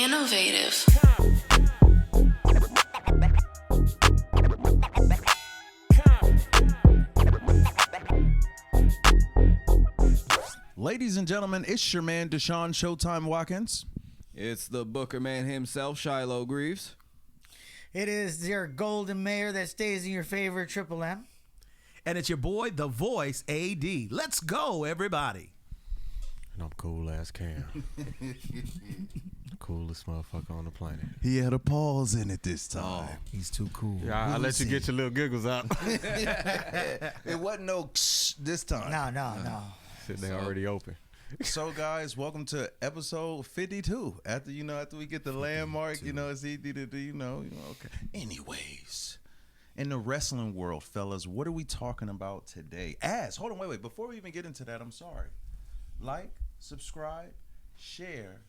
Innovative. Ladies and gentlemen, it's your man Deshaun Showtime Watkins. It's the Booker man himself, Shiloh Greaves. It is your golden mayor that stays in your favorite Triple M. And it's your boy, The Voice, AD. Let's go, everybody. And I'm cool ass Cam. Coolest motherfucker on the planet. He had a pause in it this time. He's too cool. Yeah, I let you get your little giggles out. It wasn't no this time. No. Shit, they already open. So guys, welcome to episode 52. After we get the landmark, it's easy to do, okay. Anyways, in the wrestling world, fellas, what are we talking about today? Hold on, wait. Before we even get into that, I'm sorry. Like, subscribe, share,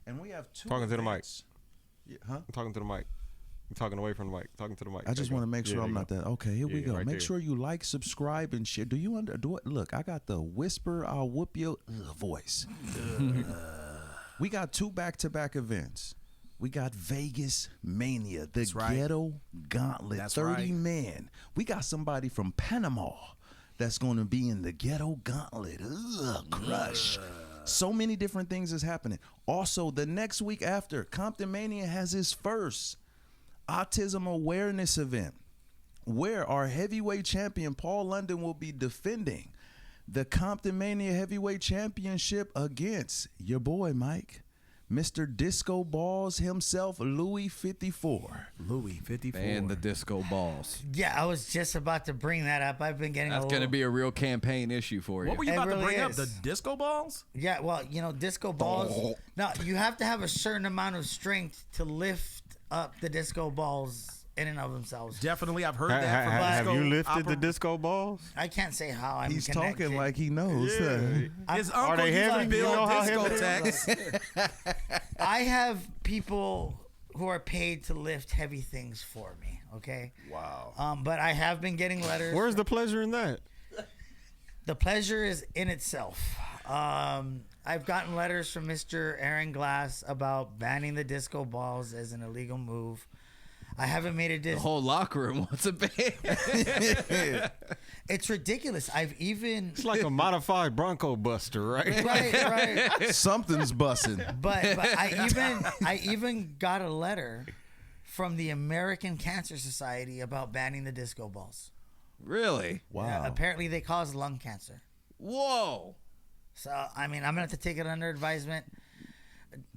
and we have two Talking to the mic. Yeah, huh? I'm talking to the mic. I'm talking away from the mic. Talking to the mic. I just want to make sure I'm not that. Okay, here we go. Right Make there. sure you like, subscribe, and share. Do you do it? Look, I got the whisper, I'll whoop your voice. We got two back-to-back events. We got Vegas Mania, the Ghetto Gauntlet, That's 30 right. man. We got somebody from Panama that's going to be in the Ghetto Gauntlet. Crush. So many different things is happening. Also, the next week after, Comptonmania has his first autism awareness event where our heavyweight champion Paul London will be defending the Comptonmania heavyweight championship against your boy Mike, Mr. Disco Balls himself, Louis 54. Louis, 54. And the disco balls. Yeah, I was just about to bring that up. I've been getting That's going to be a real campaign issue for you. What were you It about to really bring up? is. The disco balls? Yeah, well, disco balls. No, you have to have a certain amount of strength to lift up the disco balls in and of themselves. Definitely, I've heard that from Have disco you lifted the opera- disco balls? I can't say how I'm He's connected. talking like he knows. His Are uncle they used to heavy? build You know how disco heavy they techs. I have people who are paid to lift heavy things for me, okay? Wow. But I have been getting letters. Where's the pleasure in that? The pleasure is in itself. I've gotten letters from Mr. Aaron Glass about banning the disco balls as an illegal move. I haven't made a The whole locker room wants a band. It's ridiculous. I've even It's like a modified Bronco Buster, right? right. Something's bussing. But I even got a letter from the American Cancer Society about banning the disco balls. Really? Wow. Apparently they cause lung cancer. Whoa. So I'm gonna have to take it under advisement.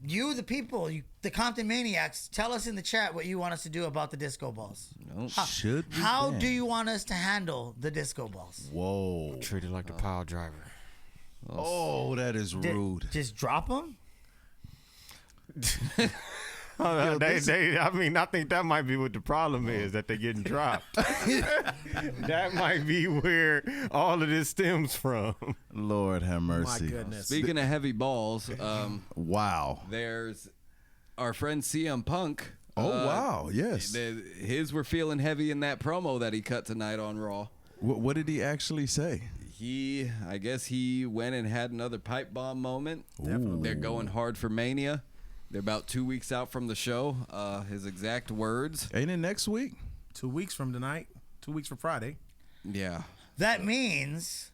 You, the people, the Compton Maniacs, tell us in the chat what you want us to do about the disco balls. No. Should be How banned. do you want us to handle the disco balls? Whoa. Treated like the pile driver. Oh, that is rude. Just drop them? I think that might be what the problem is, that they're getting dropped. That might be where all of this stems from. Lord have My mercy. goodness. Speaking of heavy balls, Wow. there's our friend CM Punk. Oh, wow. Yes. His were feeling heavy in that promo that he cut tonight on Raw. What did he actually say? I guess he went and had another pipe bomb moment. Definitely. They're going hard for Mania. They're about 2 weeks out from the show. His exact words. Ain't it next week? 2 weeks from tonight. 2 weeks from Friday. Yeah. That means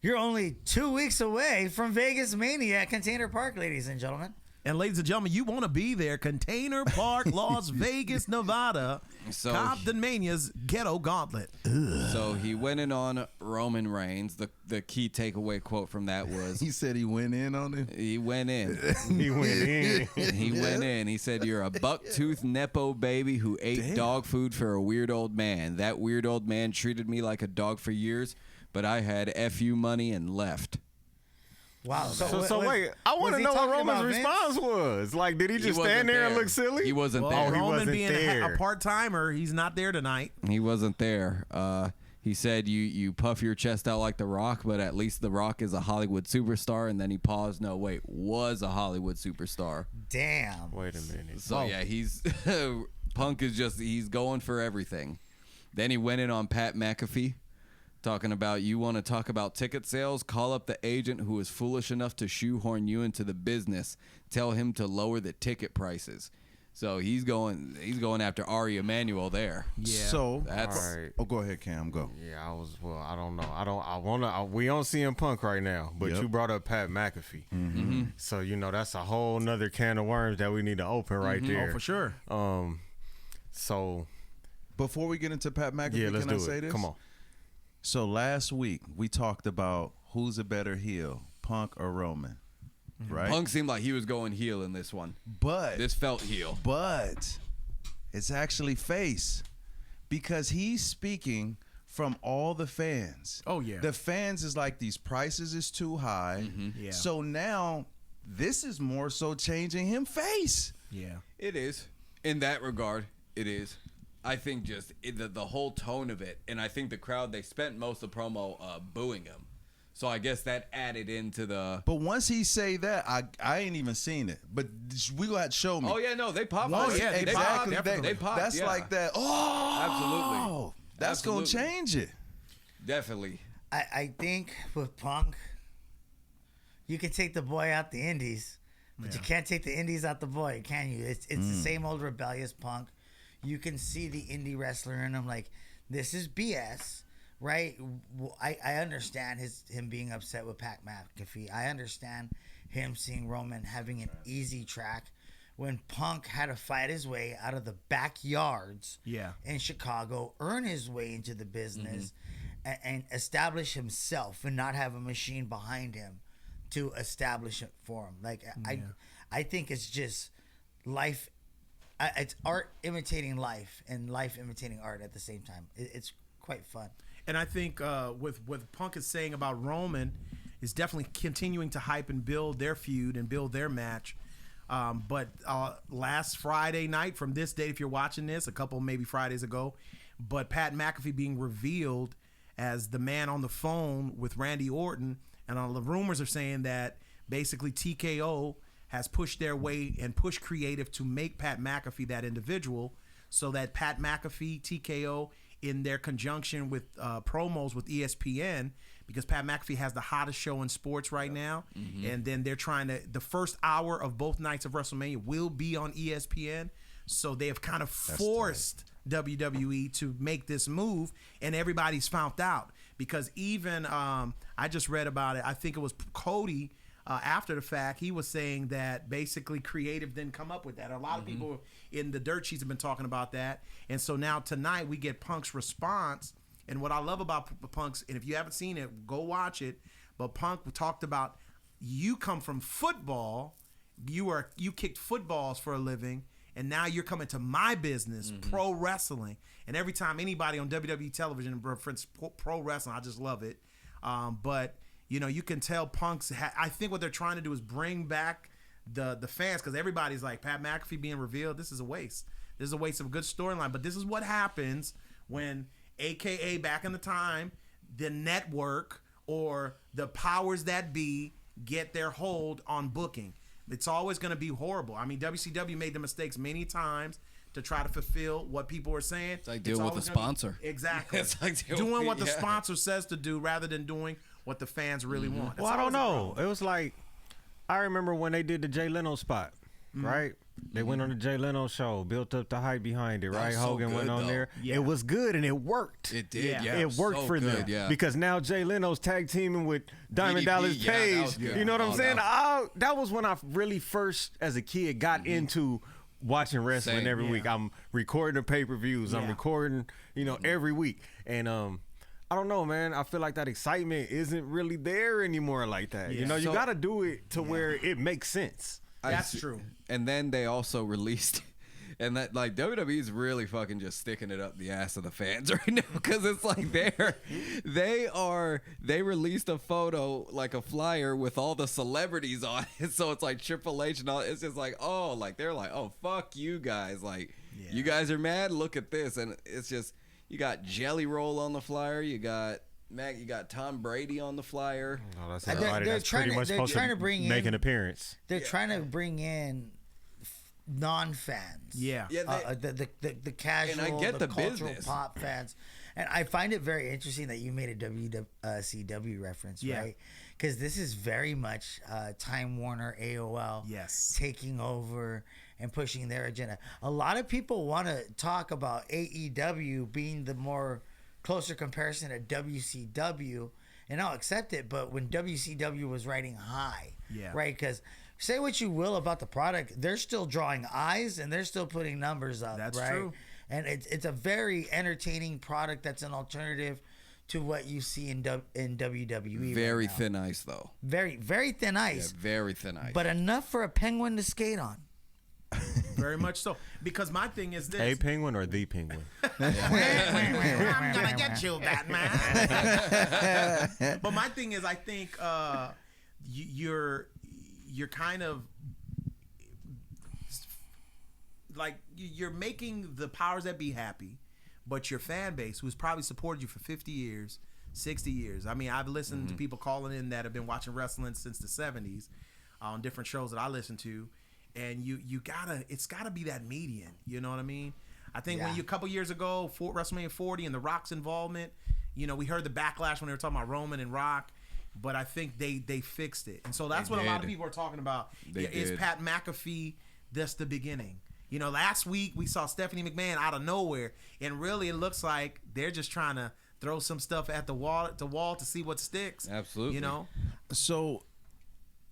you're only 2 weeks away from Vegas Mania at Container Park, ladies and gentlemen. And ladies and gentlemen, you want to be there. Container Park, Las Vegas, Nevada. So- Compton Mania's Ghetto Gauntlet. So he went in on Roman Reigns. The key takeaway quote from that was He said he went in on it. he went in. He went in. He went in. He said, "You're a buck-toothed nepo baby who ate dog food for a weird old man. That weird old man treated me like a dog for years, but I had FU money and left." Wow. So wait, I want to know what Roman's response was. Like, did he just wasn't stand there and there. look silly? He wasn't Well, there. he Roman wasn't being there. a part-timer, he's not there tonight. He wasn't there. He said, you puff your chest out like The Rock, but at least The Rock is a Hollywood superstar. And then he paused. No, wait, was a Hollywood superstar. Damn. Wait a minute. So, yeah, he's Punk is just, he's going for everything. Then he went in on Pat McAfee. talking about, you want to talk about ticket sales? Call up the agent who is foolish enough to shoehorn you into the business. Tell him to lower the ticket prices. So he's going after Ari Emanuel there. Yeah. So That's All right. oh, go ahead, Cam. Go. Yeah, I don't know. We on CM Punk right now, but Yep. you brought up Pat McAfee. Mm-hmm. So, that's a whole nother can of worms that we need to open right there. Oh, for sure. So, Before we get into Pat McAfee, yeah, let's can I do say it. this? Come on. So last week we talked about who's a better heel, Punk or Roman, right? Punk seemed like he was going heel in this one. But This felt heel. But it's actually face because he's speaking from all the fans. Oh, yeah. The fans is like, these prices is too high. Yeah. So now this is more so changing him face. Yeah. It is. In that regard, it is. I think just the whole tone of it, and I think the crowd, they spent most of the promo booing him. So I guess that added into the... But once he say that, I ain't even seen it. But we gonna have to show me. Oh, yeah, no, they popped. Oh, yeah, they popped, exactly. definitely. They popped, That's yeah. like that. Oh, Absolutely. That's gonna Absolutely. change it. Definitely. I think with Punk, you can take the boy out the indies, but you can't take the indies out the boy, can you? It's the same old rebellious Punk. You can see the indie wrestler in him, like, this is BS, right? I understand him being upset with Pat McAfee. I understand him seeing Roman having an easy track when Punk had to fight his way out of the backyards in Chicago, earn his way into the business, and establish himself and not have a machine behind him to establish it for him. Like, I think it's just life. It's art imitating life and life imitating art at the same time. It's quite fun. And I think with what Punk is saying about Roman is definitely continuing to hype and build their feud and build their match. But last Friday night, from this date, if you're watching this, a couple maybe Fridays ago, but Pat McAfee being revealed as the man on the phone with Randy Orton, and all the rumors are saying that basically TKO has pushed their way and pushed creative to make Pat McAfee that individual, so that Pat McAfee, TKO, in their conjunction with promos with ESPN, because Pat McAfee has the hottest show in sports right now, and then they're trying to, the first hour of both nights of WrestleMania will be on ESPN, so they have kind of forced WWE to make this move, and everybody's found out, because even I just read about it, I think it was Cody, after the fact, he was saying that basically creative didn't come up with that. A lot of people in the dirt sheets have been talking about that. And so now tonight we get Punk's response. And what I love about Punk's, and if you haven't seen it, go watch it. But Punk talked about, you come from football, you kicked footballs for a living, and now you're coming to my business, pro wrestling. And every time anybody on WWE television references pro wrestling, I just love it. But you can tell Punk's. I think what they're trying to do is bring back the fans, because everybody's like, Pat McAfee being revealed, this is a waste. This is a waste of a good storyline. But this is what happens when, AKA back in the time, the network or the powers that be get their hold on booking. It's always going to be horrible. I mean, WCW made the mistakes many times to try to fulfill what people were saying. It's like dealing with the sponsor. Exactly. It's like doing what the sponsor says to do rather than doing what the fans really want. Well, I don't know. It was like, I remember when they did the Jay Leno spot, right? They went on the Jay Leno show, built up the hype behind it, right? was so Hogan went good, on though. there. Yeah. It was good and it worked. It did, yeah. It worked So for them, good, yeah. because now Jay Leno's tag teaming with Diamond DDP, Dallas yeah, that Page. was good. You know what I'm Oh, saying? that That was when I really first, as a kid, got into watching wrestling Same, every yeah. week. I'm recording the pay-per-views. I'm Yeah. recording, every week. And I don't know, man. I feel like that excitement isn't really there anymore like that. Yeah. You So- got to do it to where it makes sense. That's true. And then they also released, and that, like, WWE's really fucking just sticking it up the ass of the fans right now, because it's like they released a photo, like a flyer with all the celebrities on it, so it's like Triple H and all. It's just like, oh, like they're like, oh, fuck you guys, like you guys are mad. Look at this, and it's just, you got Jelly Roll on the flyer, you got Tom Brady on the flyer. Oh, that's They're everybody that's trying pretty to- much they're supposed trying to to bring make in- an appearance. They're trying to bring in non-fans. Yeah. Yeah, The casual, And I get the cultural business. pop fans. And I find it very interesting that you made a WCW reference, Yeah. right? Because this is very much Time Warner, AOL, Yes. taking over and pushing their agenda. A lot of people want to talk about AEW being the more closer comparison to WCW, and I'll accept it. But when WCW was riding high, Yeah. right? Because say what you will about the product, they're still drawing eyes and they're still putting numbers up. That's right? true. And it's a very entertaining product that's an alternative to what you see in WWE. Very right now. thin ice, though. Very, very thin Yeah, ice, very thin ice. but enough for a penguin to skate on. Very much so. Because my thing is this. A penguin or the penguin? I'm gonna get you, Batman. But my thing is, I think you're kind of like you're making the powers that be happy, but your fan base, who's probably supported you for 50 years, 60 years. I mean, I've listened to people calling in that have been watching wrestling since the 70s on different shows that I listen to, and it's gotta be that median. You know what I mean? I think when Yeah. you a couple years ago, WrestleMania 40 and The Rock's involvement, we heard the backlash when they were talking about Roman and Rock, but I think they fixed it, and so that's They what a lot of did. people are talking about. They Is did. Pat McAfee just the beginning? Last week we saw Stephanie McMahon out of nowhere, and really it looks like they're just trying to throw some stuff at the wall to see what sticks. Absolutely. So,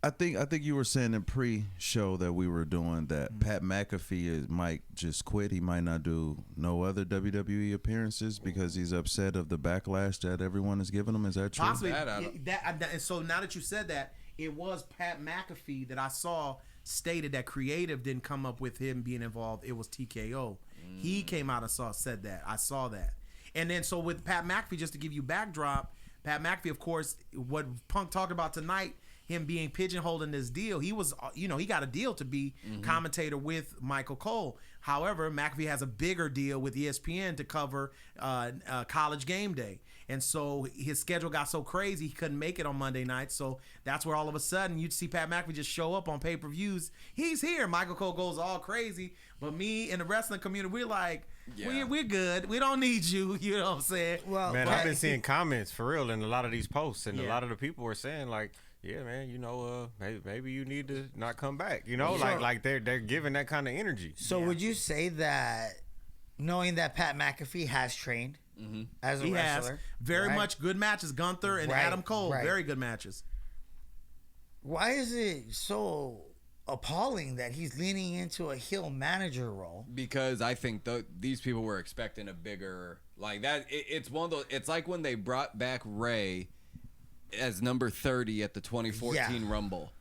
I think you were saying in pre-show that we were doing that Pat McAfee might just quit. He might not do no other WWE appearances because he's upset of the backlash that everyone is giving him. Is that true? Possibly That I don't- and so now that you said that, it was Pat McAfee that I saw stated that creative didn't come up with him being involved. It was TKO. He came out and said that. I saw that. And then so with Pat McAfee, just to give you backdrop, Pat McAfee, of course, what Punk talked about tonight, him being pigeonholed in this deal, he was, he got a deal to be commentator with Michael Cole. However, McAfee has a bigger deal with ESPN to cover College Game Day. And so his schedule got so crazy he couldn't make it on Monday night. So that's where all of a sudden you'd see Pat McAfee just show up on pay-per-views. He's here. Michael Cole goes all crazy. But me and the wrestling community, we're like, Yeah. we're good. We don't need you. You know what I'm saying? Well, Man, but- I've been seeing comments for real in a lot of these posts, and a Yeah. lot of the people were saying like, "Yeah, man, maybe you need to not come back." Sure. Like they're giving that kind of energy. So would you say that knowing that Pat McAfee has trained as a He wrestler, has very right? much good matches. Gunther and Right, Adam Cole, right. very good matches. Why is it so appalling that he's leaning into a heel manager role? Because I think these people were expecting a bigger like that. It's one of those. It's like when they brought back Ray as number 30 at the 2014 Yeah. Rumble.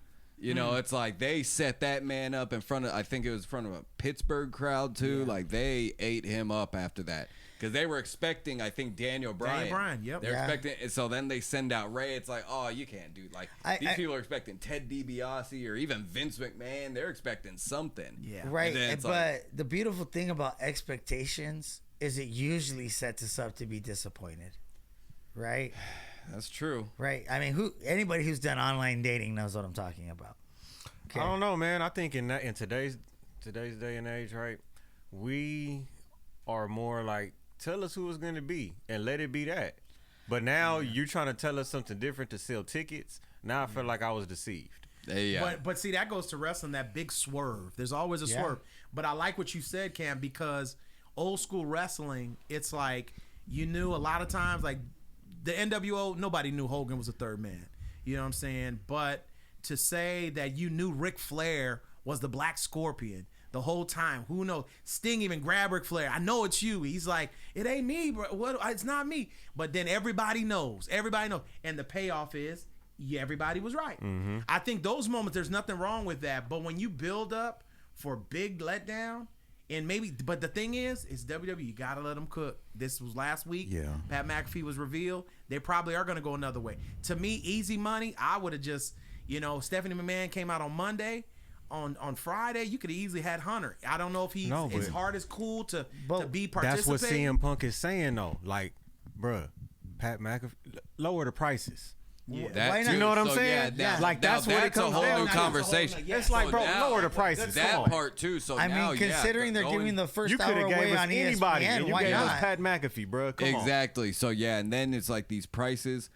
It's like they set that man up in front of. I think it was in front of a Pittsburgh crowd too. Like they ate him up after that because they were expecting. I think Daniel Bryan. Yep. They're Yeah. expecting. So then they send out Ray. It's like, oh, you can't do like these I- people are expecting Ted DiBiase or even Vince McMahon. They're expecting something. Yeah. Right, And then it's but like- the beautiful thing about expectations is it usually sets us up to be disappointed. Right? That's true. Right. I mean, anybody who's done online dating knows what I'm talking about. Okay. I don't know, man. I think in today's day and age, right, we are more like, tell us who it's going to be and let it be that. But now you're trying to tell us something different to sell tickets. Now I feel like I was deceived. Yeah. But see, that goes to wrestling, that big swerve. There's always a Yeah. swerve. But I like what you said, Cam, because old school wrestling, it's like you knew a lot of times, like the NWO, nobody knew Hogan was a third man. You know what I'm saying? But to say that you knew Ric Flair was the Black Scorpion the whole time, who knows? Sting even grabbed Ric Flair. I know it's you. He's like, it ain't me, bro. What? It's not me. But then everybody knows. Everybody knows. And the payoff is, yeah, everybody was right. I think those moments, there's nothing wrong with that. But when you build up for big letdown, and maybe, but the thing is WWE, you gotta let them cook. This was last week. Yeah. Pat McAfee was revealed. They probably are gonna go another way. To me, easy money. I would have just, Stephanie McMahon came out on Monday. On Friday, you could have easily had Hunter. I don't know if his but- heart is cool to But be That's what participating. CM Punk is saying though. Like, bruh, Pat McAfee, lower the prices. Yeah. That Why too. not? You know what I'm So, saying? Yeah, Like, that's what it that's a comes whole down new to. conversation. Yeah. It's like, So bro, now, lower the prices. That Come on. part too. So I now, mean, considering they're going- giving the first You could hour have gave away us on anybody, ESPN, and you why gave us not? Pat McAfee, bro. Come on. Exactly. So yeah, and then it's like these prices.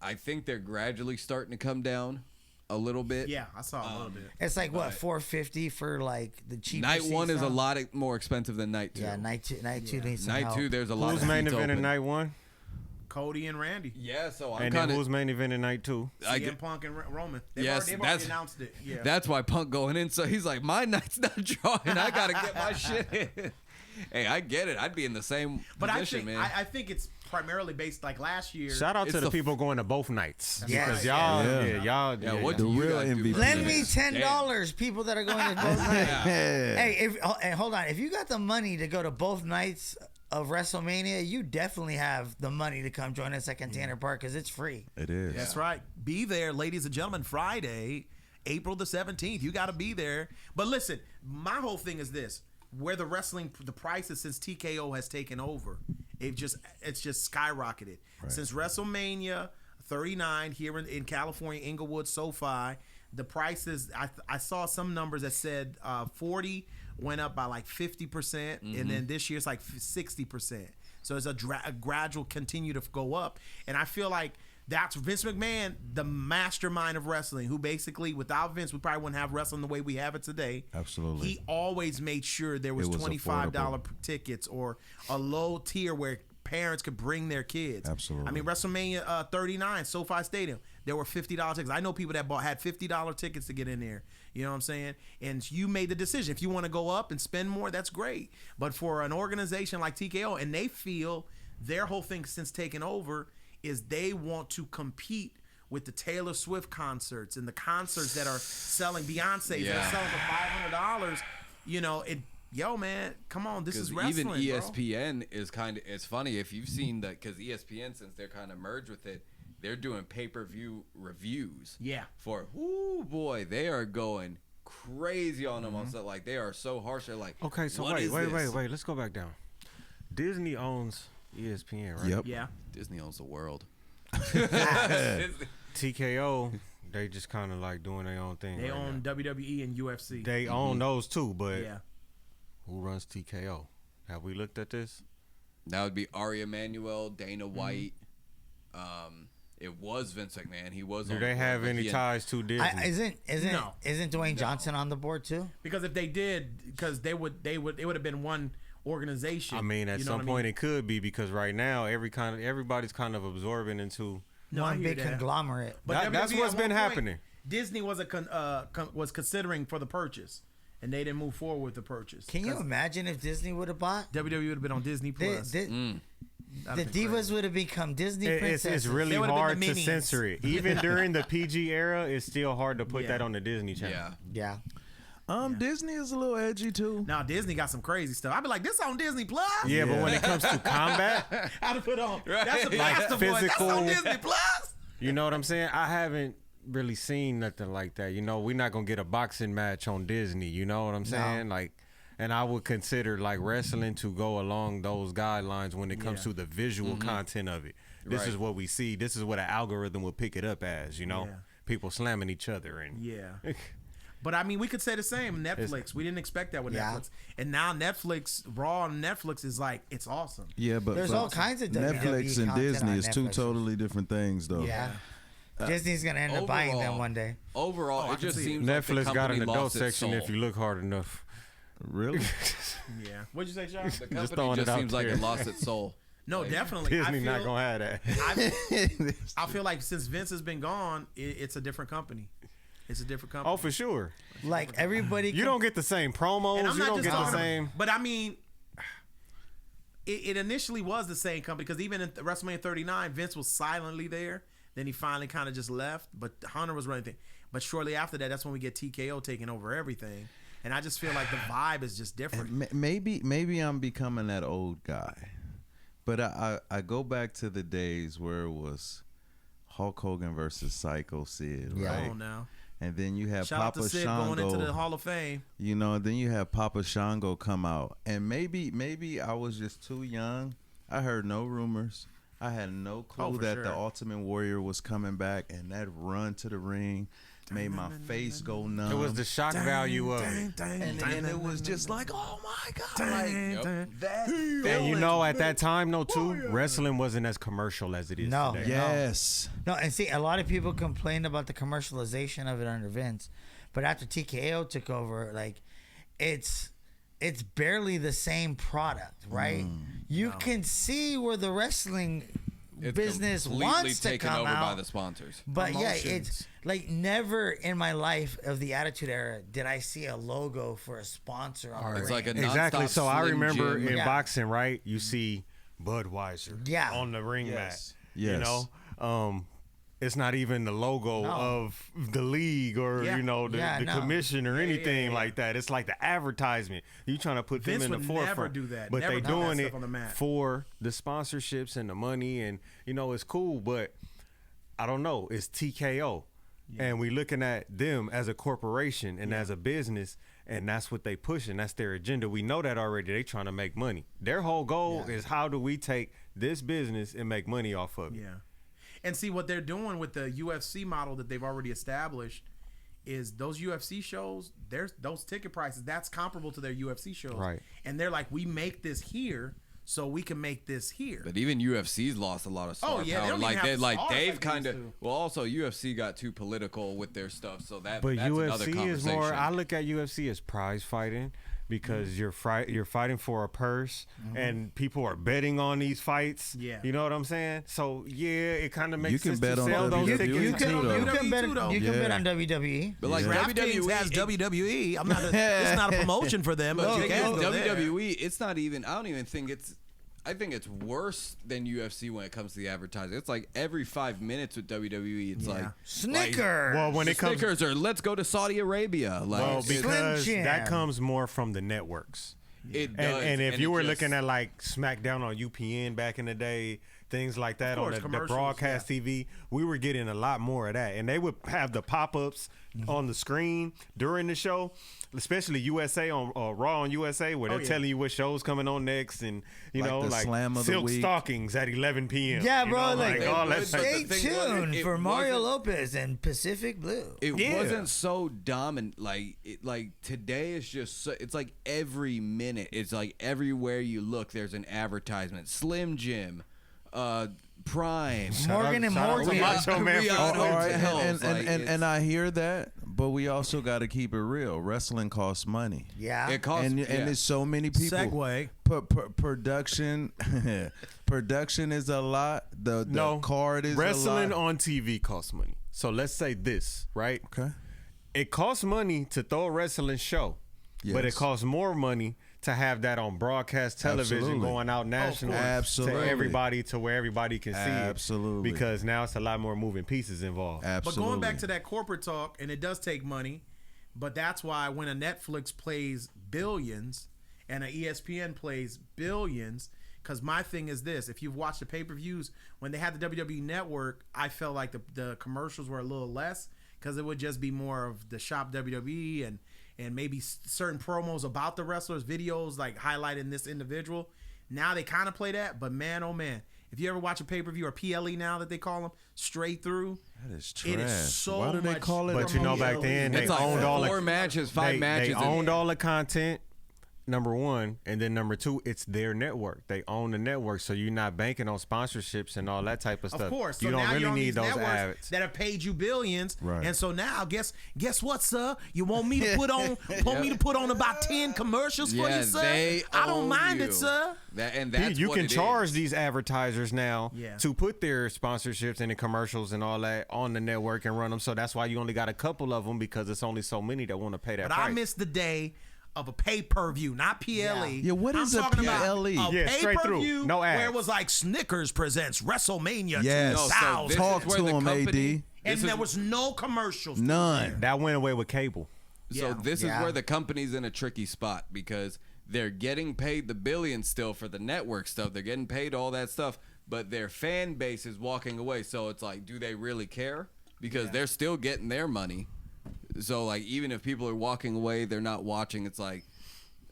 I think they're gradually starting to come down a little bit. Yeah, I saw a little bit. It's like what, $450 for like the cheap Night one is a lot more expensive than night two. Yeah, night two needs some Night help. two, there's a lot. Who's of main seats event open. in night one? Cody and Randy. Yeah, so I'm And then kind who's of. main event in night two? CM Punk and Roman. They've Yes, already that's- announced it. Yeah. That's why Punk going in. So he's like, my night's not drawing. I gotta get my shit in. Hey, I get it. I'd be in the same But position, man. I think it's primarily based like last year. Shout out It's to the the- people going to both nights. Yes. Because y'all, Yeah. yeah, what The do you real guys do MVP. for Lend a me living? $10, people that are going to both nights. Yeah. Hey, hold on. If you got the money to go to both nights of WrestleMania, you definitely have the money to come join us at Container Park because it's free. It is. That's right. Be there, ladies and gentlemen. Friday, April the 17th. You got to be there. But listen, my whole thing is this: where the prices since TKO has taken over, it's just skyrocketed. Since WrestleMania 39 here in California, Inglewood, SoFi, the prices. I saw some numbers that said 40 went up by like 50%, and then this year it's like 60%. So it's a gradual continue to go up, and I feel like that's Vince McMahon, the mastermind of wrestling, who basically, without Vince, we probably wouldn't have wrestling the way we have it today. Absolutely. He always made sure there was It was $25 affordable. tickets or a low tier where parents could bring their kids. Absolutely. I mean, WrestleMania 39, SoFi Stadium, there were $50 tickets. I know people that had $50 tickets to get in there. You know what I'm saying? And you made the decision. If you want to go up and spend more, that's great. But for an organization like TKO, and they feel their whole thing since taking over is they want to compete with the Taylor Swift concerts and the concerts that are selling Beyonce's that Yeah. are selling for $500. You know, yo, man, come on, this is Because wrestling, even bro. ESPN is kind of, it's funny if you've seen that, because ESPN, since they're kind of merged with it, they're doing pay-per-view reviews. Yeah. For, ooh, boy, they are going crazy on them on stuff. Like, they are so harsh. They're like, Okay, so what is wait. this? Let's go back down. Disney owns ESPN, right? Yep. Yeah. Disney owns the world. TKO, they just kind of like doing their own thing. They right own now. WWE and UFC. They own those too, but Yeah. who runs TKO? Have we looked at this? That would be Ari Emanuel, Dana White. It was Vince McMahon. He was. Do on they the have board, but any he- ties to Disney? No. Isn't Dwayne Johnson on the board too? Because if they did, because it would have been one organization. I mean, at You know some what I point mean? it could be, because right now everybody's kind of absorbing into. No, I One hear big that. conglomerate. But That's WWE what's at been one point, happening. Disney was was considering for the purchase, and they didn't move forward with the purchase. Can you 'Cause imagine if Disney would have bought? WWE would have been on Disney The, Plus. the, That'd the been divas crazy. would have become Disney It's princesses. really They would've been hard the to minions. censor it. Even during the PG era, it's still hard to put Yeah. that on the Disney Channel. Yeah. Yeah. Disney is a little edgy too. Now Disney got some crazy stuff. I'd be like, this on Disney Plus. Yeah, but when it comes to combat, I'd have put on. That's a Right. Bastard Boy. That's physical- on Disney Plus. you know what I'm saying? I haven't really seen nothing like that. You know, we're not gonna get a boxing match on Disney. You know what I'm saying? Like, and I would consider like wrestling to go along those guidelines when it comes Yeah. to the visual content of it. This Right. is what we see. This is what an algorithm would pick it up as. You know, Yeah. people slamming each other and Yeah. But I mean, we could say the same. Netflix. We didn't expect that with Yeah. Netflix, and now Netflix, Raw on Netflix is like it's awesome. Yeah, but There's all kinds of WWE Netflix and content Disney on is two Netflix. totally different things, though. Yeah. Disney's gonna end up buying them overall- one day. Overall, Oh, I it can just see it. seems like the Netflix got company an adult lost its section if soul. you look hard enough. Really? Yeah. What'd you say, Sean? The company throwing just it out seems like there. it lost its soul. No, definitely. Disney I feel, not gonna have that. I feel like since Vince has been gone, it's a different company. It's a different company. Oh, for sure. Like everybody. You don't get the same promos. And I'm You not don't just get the talking same. But I mean, it initially was the same company because even in WrestleMania 39, Vince was silently there. Then he finally kind of just left. But Hunter was running things. But shortly after that, that's when we get TKO taking over everything. And I just feel like the vibe is just different. Maybe I'm becoming that old guy, but I go back to the days where it was Hulk Hogan versus Psycho Sid, Yeah. right? Come on now. And then you have Shout out Papa to Sid going into the Shango, Hall of Fame. you know. And then you have Papa Shango come out, and maybe I was just too young. I heard no rumors. I had no clue Oh, for that sure. the Ultimate Warrior was coming back, and that run to the ring made my face go numb. It was the shock value of it. and it was just like, oh my god, like that. And you know, at that time, though, too, wrestling wasn't as commercial as it is No. today. Yes. No, and see, a lot of people complained about the commercialization of it under Vince, but after TKO took over, like, it's barely the same product, right? You can see where the wrestling It's business completely wants to taken come over by out, the sponsors. but yeah, Promotions. it's like never in my life of the Attitude Era did I see a logo for a sponsor on the It's ring. like a Exactly. nonstop So I Slim remember Jim. in Yeah. boxing, right? You see Budweiser Yeah. on the ring Yes. mat. Yes. You know, it's not even the logo No. of the league or Yeah. you know the Yeah, no. commission or anything yeah. like that. It's like the advertisement. You trying to put Vince them in the would never forefront. do that. But Never they put that doing stuff it on the mat. for the sponsorships and the money, and you know it's cool. But I don't know. It's TKO. And we looking at them as a corporation and as a business, and that's what they pushing. That's their agenda. We know that already. They trying to make money. Their whole goal is how do we take this business and make money off of it. Yeah. And see what they're doing with the UFC model that they've already established is those UFC shows, there's those ticket prices, that's comparable to their UFC shows. Right. And they're like, we make this here so we can make this here. But even UFC's lost a lot of star Oh, yeah, they power. don't even Like have they, the like stars they've like they kind of. used to. Well, also UFC got too political with their stuff, so that's But another UFC conversation. is more. I look at UFC as prize fighting because you're fighting for a purse, and people are betting on these fights. Yeah. You know what I'm saying? So yeah, it kind of makes You can sense bet to on sell those WWE tickets. too, You can WWE bet too, though. you can Yeah. bet on WWE. But like DraftKings WWE has it- WWE. I'm not. It's not a promotion for them, but But you the can thing go is, there. WWE, it's not even. I don't even think it's. I think it's worse than UFC when it comes to the advertising. It's like every 5 minutes with WWE, it's like Snickers. Well, when it comes, Snickers or let's go to Saudi Arabia. Like well, it, because Jim. that comes more from the networks. it does. And if you it were just- looking at like SmackDown on UPN back in the day, things like that course, on the commercials, broadcast TV, we were getting a lot more of that. And they would have the pop-ups Mm-hmm. on the screen during the show, especially USA on Raw on USA, where they're yeah. telling you what show's coming on next, and you Like know, the like Slam of the Silk Week. Stockings at 11 p.m. Yeah, you bro, know, like, all that but stuff. Stay the thing was, tuned it for Mario wasn't- Lopez and Pacific Blue. It Yeah. wasn't so dominant. Like today is just. So, it's like every minute. It's like everywhere you look, there's an advertisement. Slim Jim, Prime. Morgan and shout out to Morgan. Macho Man for- Rihanna All right, hotels, like, it's- and I hear that, but we also got to keep it real. Wrestling costs money, Yeah. It costs. and yeah. there's so many people. Segway. Production, production is a lot. The No, card is wrestling a lot. on TV costs money. So let's say this, right? Okay. It costs money to throw a wrestling show, but it Yes. costs more money to have that on broadcast television Absolutely. going out nationally Absolutely. to everybody, to where everybody can see Absolutely. it. Because now it's a lot more moving pieces involved. Absolutely. But going back to that corporate talk, and it does take money, but that's why when a Netflix plays billions and a ESPN plays billions, because my thing is this: if you've watched the pay-per-views when they had the WWE Network, I felt like the commercials were a little less because it would just be more of the shop WWE and maybe certain promos about the wrestlers, videos like highlighting this individual. Now they kind of play that, but man, oh man, if you ever watch a pay-per-view or PLE now that they call them straight through, That is trash. it is so Why do they much call it? But you know, back promotion. then they It's like owned all four the matches, five matches. They and- owned all the content. Number one, and then number two, it's their network. They own the network, so you're not banking on sponsorships and all that type of stuff. Of course. you So don't now really you're on need these those networks ads. that have paid you billions. Right. And so now guess what, sir? You want me to put on about 10 commercials for Yeah, you, sir? they I don't own mind you. it, sir. That's You what can it charge is. these advertisers now Yeah. to put their sponsorships and the commercials and all that on the network and run them. So that's why you only got a couple of them, because it's only so many that want to pay that But price. I miss the day of a pay-per-view, not PLE. Yeah, what I'm is a talking about PLE? Yeah, straight through. pay-per-view No ads. where it was like Snickers presents WrestleMania Yes. No, so 2000. this Talk is where to the him, company- AD. and this there is- was no commercials. None. that went away with cable. So Yeah. this Yeah. is where the company's in a tricky spot, because they're getting paid the billions still for the network stuff. They're getting paid all that stuff, but their fan base is walking away. So it's like, do they really care? Because they're still getting their money. So like, even if people are walking away, they're not watching. It's like,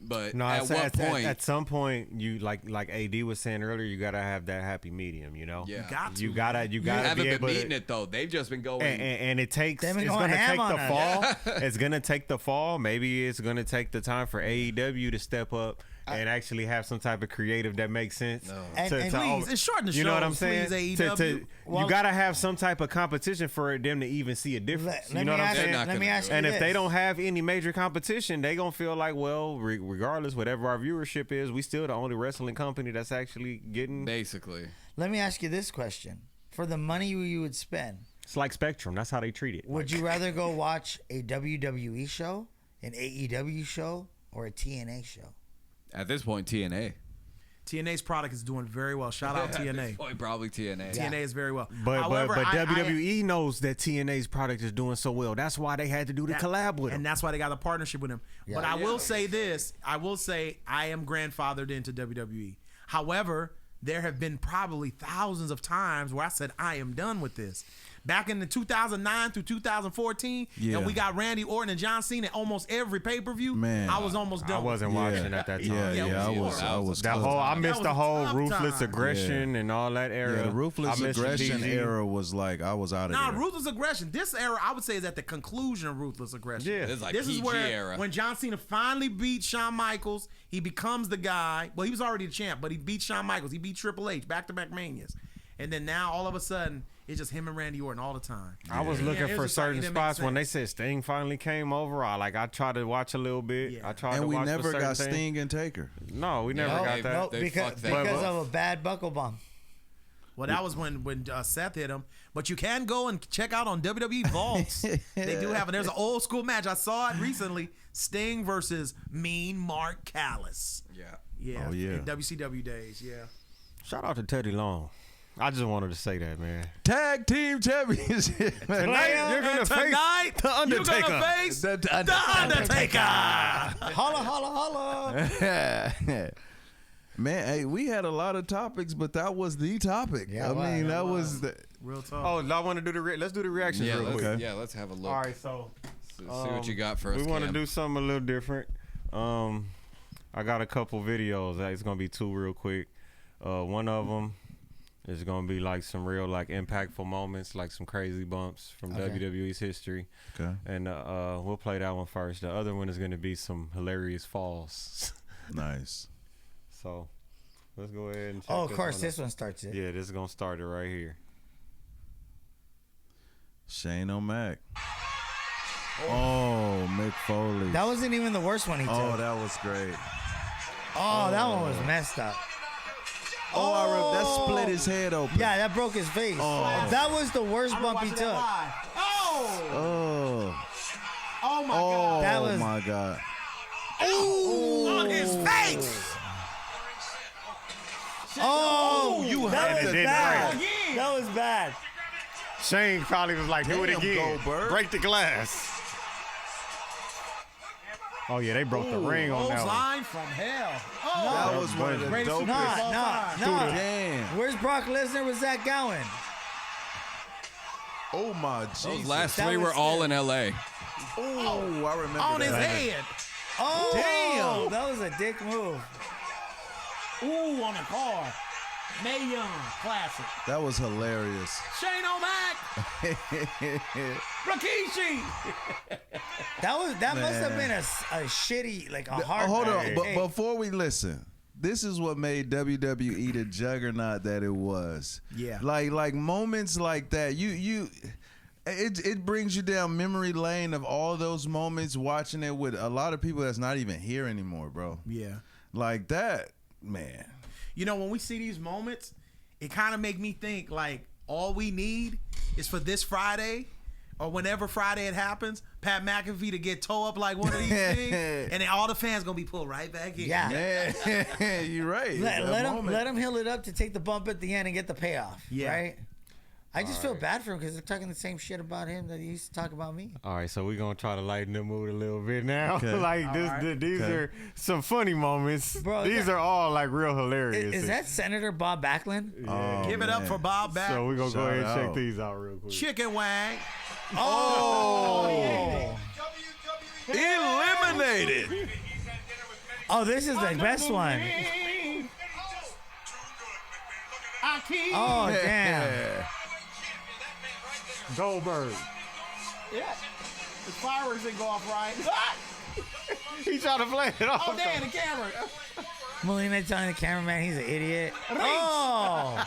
But No, at what point? At some point, you like AD was saying earlier, you gotta have that happy medium. You know, Yeah. you gotta haven't be been able beating to, it though. They've just been going. and it takes. They've been It's going gonna ham take the on fall. us. It's gonna take the fall. Maybe it's gonna take the time for AEW to step up and actually have some type of creative that makes sense. No. And Please, it's shorten the You know what shows, I'm saying? please, To- AEW. Well- you gotta have some type of competition for them to even see a difference. You know what I'm saying? not Let me gonna ask do you And if they this. don't have any major competition, they gonna feel like, well, regardless, whatever our viewership is, we still the only wrestling company that's actually getting. Basically, Let me ask you this question: for the money you would spend, It's like Spectrum. That's how they treat it. would you rather go watch a WWE show, an AEW show, or a TNA show? at this point, TNA. TNA's product is doing very well. Shout out At this TNA. point, probably TNA. TNA is very well. But However, but I- WWE knows that TNA's product is doing so well. That's why they had to do the collab with and them. that's why they got a partnership with him. But I will say this: I will say I am grandfathered into WWE. However, there have been probably thousands of times where I said I am done with this. Back in the 2009 through 2014, Yeah. and we got Randy Orton and John Cena at almost every pay-per-view. Man. I was almost done. I wasn't Yeah. watching at that time. Yeah, Yeah, I it was That close. whole I That missed was the a whole tough ruthless time. aggression and all that era. Yeah, the ruthless I missed the aggression DG. era was like I was out of Nah, there. ruthless aggression. This era, I would say, is at the conclusion of ruthless aggression. Yeah. This is like This PG is where era. when John Cena finally beat Shawn Michaels, he becomes the guy. Well, he was already the champ, but he beat Shawn Michaels. He beat Triple H back-to-back Manias. And then now, all of a sudden, it's just him and Randy Orton all the time. I was Yeah, looking it was for just like, it certain didn't make spots when they sense. said Sting finally came over. I tried to watch a little bit. Yeah. I tried And to we watch never for certain got things. Sting and Taker. No, we never No, got they- that. No, they because fucked that because up. of a bad buckle bomb. Well, that was when Seth hit him. But you can go and check out on WWE Vaults. They do have it. There's an old school match. I saw it recently. Sting versus Mean Mark Callis. Yeah. Yeah. Oh, yeah. In WCW days. Yeah. Shout out to Teddy Long. I just wanted to say that, man. Tag team championship. Tonight, you're gonna Tonight, face the Undertaker. You're gonna face The the Undertaker. Holla, holla, holla. Man, hey, we had a lot of topics, but that was the topic. Yeah, I wow. mean, Yeah, that was the, Real talk. Oh, I want to do let's do the reactions Yeah, real let's, quick. Okay. yeah, let's have a look. All right, so See what you got for us. we want to Cam. do something a little different. I got a couple videos. It's gonna be two real quick. One of them is gonna be like some real like impactful moments, like some crazy bumps from Okay. WWE's history. okay. And we'll play that one first. The other one is gonna be some hilarious falls. Nice. So let's go ahead and check Oh, of course, one this out. one starts it. Yeah, this is gonna start it right here. Shane O'Mac. Oh, Mick Foley. That wasn't even the worst one he took. Oh, that was great. That one was messed up. Oh, that split his head open. Yeah, that broke his face. Oh. That was the worst bump he took. Oh! Oh. Oh my Oh God! That was- my God. On his face! Oh, you that heard was it. bad. Again. That was bad. Shane probably was like, do it Damn, again. Goldberg. Break the glass. Oh yeah, they broke the ring on that one. Line from hell. That was one of the Greatest dopest. Nah. Damn. Where's Brock Lesnar? Was that going? Oh my Jesus. Those last That three was were all it. in LA. Oh, I remember On his that. head. Oh, Damn. that was a dick move. Ooh, on the car. Mae Young, classic. That was hilarious. Shane O'Mac. Rikishi. That must have been a shitty, like a hard. Hold on, Hey, but hey. before we listen, this is what made WWE the juggernaut that it was. Yeah. Like moments like that, it brings you down memory lane of all those moments watching it with a lot of people that's not even here anymore, bro. Yeah. Like that, man. You know, when we see these moments, it kind of make me think like all we need is for this Friday or whenever Friday it happens, Pat McAfee to get toe up like one of these things, and then all the fans gonna be pulled right back in. Yeah. Yeah, you're right. That moment. Let him heal it up to take the bump at the end and get the payoff. Yeah. Right. I just feel bad for him because they're talking the same shit about him that he used to talk about me. All right, so we're gonna try to lighten the mood a little bit now. Okay. Like these Okay. are some funny moments. Bro, these are all like real hilarious. Is that Senator Bob Backlund? Oh, Give it up man. for Bob Back. So we're gonna go Shout ahead and check out. these out real quick. Chicken wag. Oh. Eliminated. Oh, this is the best one. Oh, damn. Goldberg. Yeah. The fireworks didn't go off right. He trying to play it off. Oh, damn, the camera. Molina telling the cameraman he's an idiot. Oh.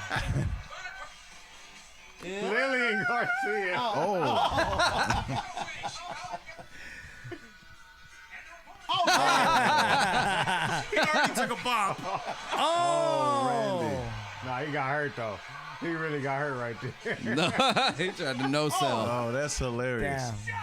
Lillian Garcia. He already took a bomb. Oh. Nah, he got hurt though. He really got hurt right there. No, he tried to no sell. Oh, that's hilarious. Damn.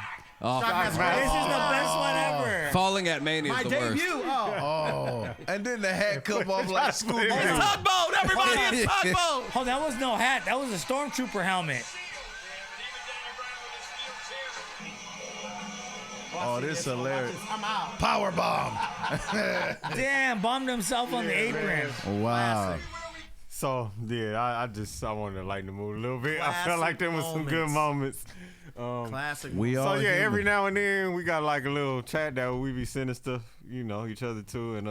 Oh, This is the best one ever. falling at Mania My is the worst. debut. Oh, and then the hat come off like Scooby. Tugboat. Everybody in tugboat. Oh, that was no hat. That was a stormtrooper helmet. Oh, this is hilarious. I'm out. Power bomb. Damn, bombed himself on the apron. Wow. So yeah, I wanted to lighten the mood a little bit. I Classic felt like there was some good moments. Classic. We So all yeah, human. every now and then we got like a little chat that we be sending stuff, each other to, and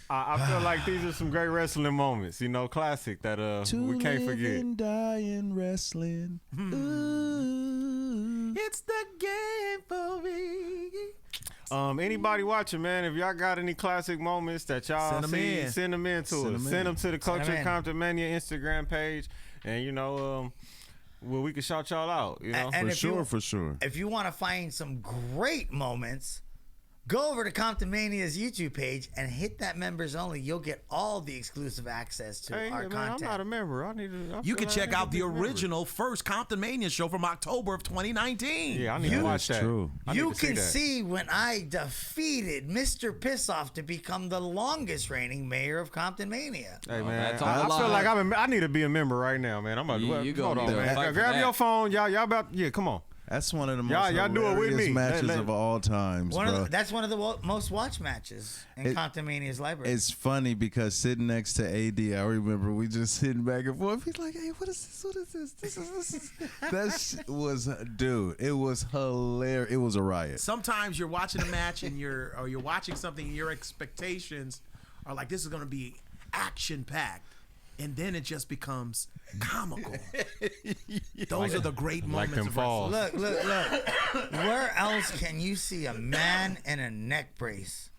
I feel like these are some great wrestling moments, classic that we can't live forget. and die in wrestling. Ooh. It's the game for me. Anybody watching, man, if y'all got any classic moments that y'all Send 'em see, in. send them in to Send us. 'em Send in. them to the Send 'em Culture in. Comptonmania Instagram page, and well, we can shout y'all out. And For sure. If you want to find some great moments, go over to Comptonmania's YouTube page and hit that members only. You'll get all the exclusive access to Hey, our man, content. I'm not a member. I need to. You can check out the original first Compton Mania show from October of 2019. Yeah, I need to watch that. true. I need You to see can that. see when I defeated Mr. Pissoff to become the longest reigning mayor of Compton Mania. Hey man, that's on I the feel line. like I need to be a member right now, man. I'm about to You hold gonna on, need to man. fight for Grab that. your phone, y'all about come on. That's one of the most Y'all do it with hilarious me. matches Let- of all times, bro. That's one of the most watched matches in Compton Mania's library. It's funny because sitting next to AD, I remember we just sitting back and forth. He's like, "Hey, what is this? What is this? This is." That was, dude. It was hilarious. It was a riot. Sometimes you're watching a match and you're watching something and your expectations are like, this is going to be action packed. And then it just becomes comical. Those are the great Like moments them of falls. wrestling. Look. Where else can you see a man in a neck brace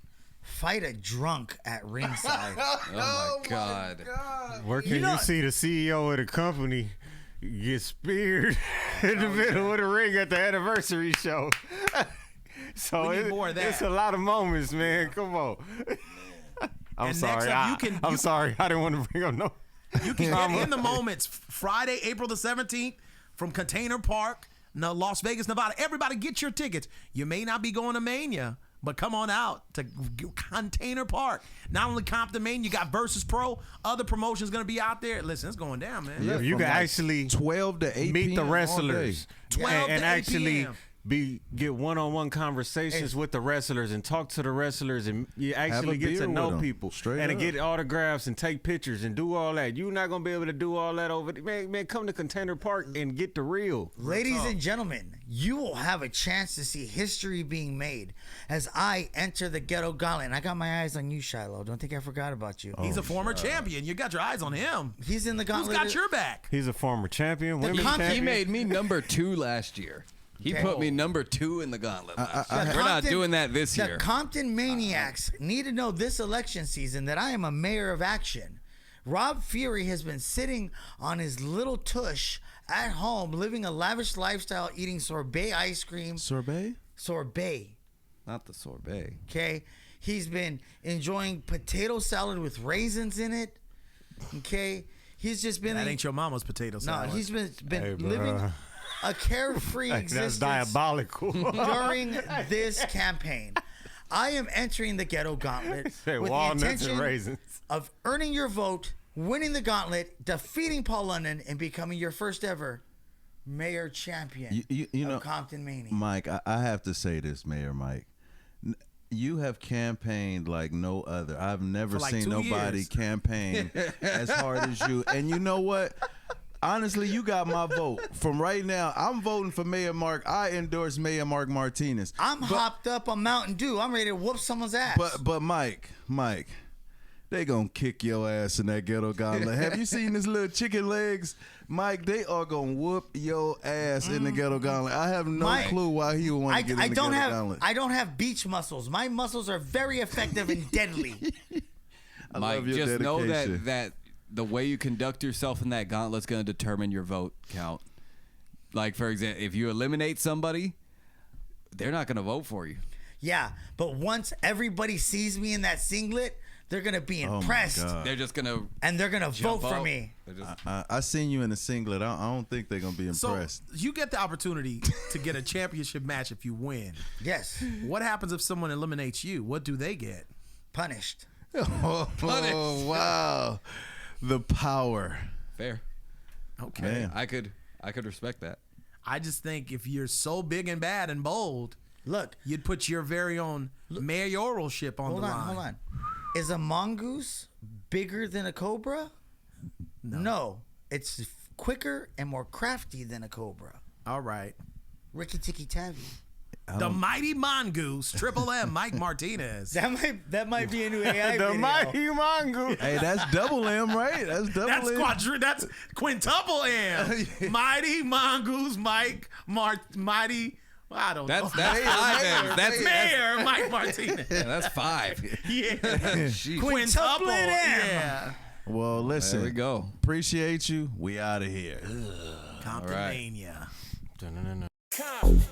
fight a drunk at ringside? Oh my God. Where can you see the CEO of the company get speared in the middle of the ring at the anniversary show? So We need more of that. it's a lot of moments, man. Come on. I'm And sorry. next up, I'm sorry. I didn't want to bring up no. You can get in the moments Friday, April the 17th from Container Park, Las Vegas, Nevada. Everybody get your tickets. You may not be going to Mania, but come on out to Container Park. Not only Compton Mania, you got Versus Pro. Other promotions going to be out there. Listen, it's going down, man. Yeah, You from can like actually 12 to 8 meet the p.m. all wrestlers day. 12 and to 8 actually p.m. get one-on-one conversations with the wrestlers and talk to the wrestlers, and you actually get beer to with know 'em. people Straight and to up. get autographs and take pictures and do all that. You're not gonna be able to do all that over there. Man, come to Container Park and get the real. Ladies and gentlemen, you will have a chance to see history being made as I enter the Ghetto Gauntlet. And I got my eyes on you, Shiloh. Don't think I forgot about you. He's a former champion. You got your eyes on him. He's in the Who's Gauntlet. got your back? He's a former champion, women's Compton- He champion. made me number 2 last year. He Okay. put me number 2 in the gauntlet last year. The We're not Compton- doing that this the year. Compton Maniacs need to know this election season that I am a mayor of action. Rob Fury has been sitting on his little tush at home, living a lavish lifestyle, eating sorbet ice cream. Sorbet? Sorbet. Not the sorbet. Okay. He's been enjoying potato salad with raisins in it. Okay. He's just been That ain't your mama's potato no. salad. He's been Hey, living bruh. a carefree That's existence diabolical. during this campaign. I am entering the Ghetto Gauntlet Say with the walnuts and intention raisins. of earning your vote, winning the gauntlet, defeating Paul London, and becoming your first ever mayor champion You know, of Compton Mania. Mike, I have to say this, Mayor Mike. You have campaigned like no other. I've never For like seen 2 nobody years. campaign as hard as you. And you know what? honestly, you got my vote. From right now, I'm voting for Mayor Mark. I endorse Mayor Mark Martinez. I'm hopped up on Mountain Dew. I'm ready to whoop someone's ass. But Mike, they gonna kick your ass in that ghetto gauntlet. Have you seen this little chicken legs? Mike, they are gonna whoop your ass in the ghetto gauntlet. I have no Mike, clue why he would want to get in the ghetto gauntlet. I don't have beach muscles. My muscles are very effective and deadly. Mike, love your just know dedication. that the way you conduct yourself in that gauntlet's going to determine your vote count. Like, for example, if you eliminate somebody, they're not going to vote for you. Yeah, but once everybody sees me in that singlet, they're gonna be impressed. God. They're just going to And they're gonna vote for me. I seen you in a singlet. I don't think they're gonna be impressed. So you get the opportunity to get a championship match if you win. Yes, What happens if someone eliminates you? What do they get? punished. Oh, wow, the power. fair. Okay. Man. I could respect that. I just think if you're so big and bad and bold, Look, you'd put your very own mayoralship on hold the on, line. hold on. Is a mongoose bigger than a cobra? No. It's quicker and more crafty than a cobra. All right. Ricky Tikki Tavi. The mighty mongoose, Triple M, Mike Martinez. That might be a new AI The video. mighty mongoose. Hey, that's double M, right? That's double M. That's quintuple M. Mighty mongoose, mighty. I don't know. That's 5 M's. That's Mayor Mike Martinez. that's 5. Yeah. Jeez. Quintuple M. Yeah. Well, listen. There we go. Appreciate you. We out of here. Comptonmania. Dun-dun-dun-dun. Come.